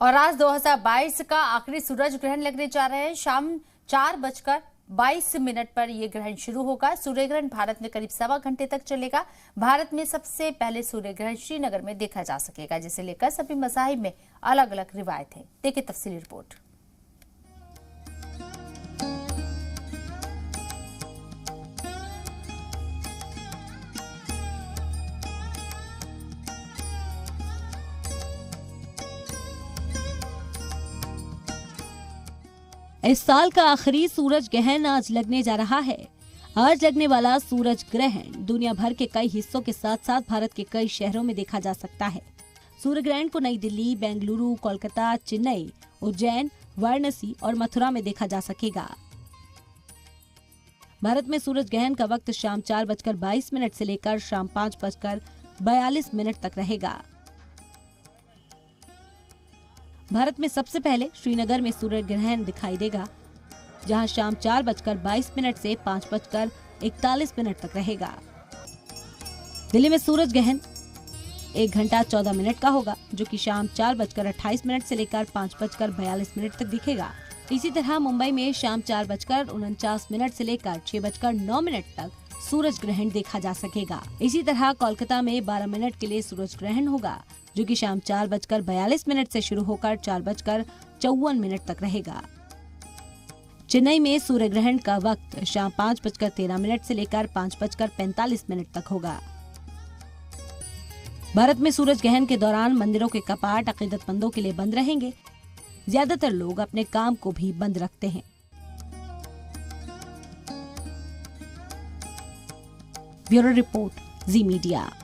और आज 2022 का आखिरी सूरज ग्रहण लगने जा रहा है। शाम 4:22 पर यह ग्रहण शुरू होगा। सूर्य ग्रहण भारत में करीब 1.25 घंटे तक चलेगा। भारत में सबसे पहले सूर्य ग्रहण श्रीनगर में देखा जा सकेगा, जिसे लेकर सभी मज़ाहिब में अलग अलग रिवायत है। देखिए तफसीली रिपोर्ट। इस साल का आखिरी सूरज ग्रहण आज लगने जा रहा है। आज लगने वाला सूरज ग्रहण दुनिया भर के कई हिस्सों के साथ साथ भारत के कई शहरों में देखा जा सकता है। सूर्य ग्रहण को नई दिल्ली, बेंगलुरु, कोलकाता, चेन्नई, उज्जैन, वाराणसी और मथुरा में देखा जा सकेगा। भारत में सूरज ग्रहण का वक्त शाम 4:22 से लेकर शाम 5:42 तक रहेगा। भारत में सबसे पहले श्रीनगर में सूर्य ग्रहण दिखाई देगा, जहां शाम 4:22 से 5:41 तक रहेगा। दिल्ली में सूरज ग्रहण 1 घंटा 14 मिनट का होगा, जो कि शाम 4:28 से लेकर 5:42 तक दिखेगा। इसी तरह मुंबई में शाम 4:49 से लेकर 6:09 तक सूरज ग्रहण देखा जा सकेगा। इसी तरह कोलकाता में 12 मिनट के लिए सूरज ग्रहण होगा, जो कि शाम 4:42 से शुरू होकर 4:54 तक रहेगा। चेन्नई में सूर्य ग्रहण का वक्त शाम 5:13 से लेकर 5:45 तक होगा। भारत में सूरज ग्रहण के दौरान मंदिरों के कपाट अकीदतमंदों के लिए बंद रहेंगे। ज्यादातर लोग अपने काम को भी बंद रखते हैं। ब्यूरो रिपोर्ट, जी मीडिया।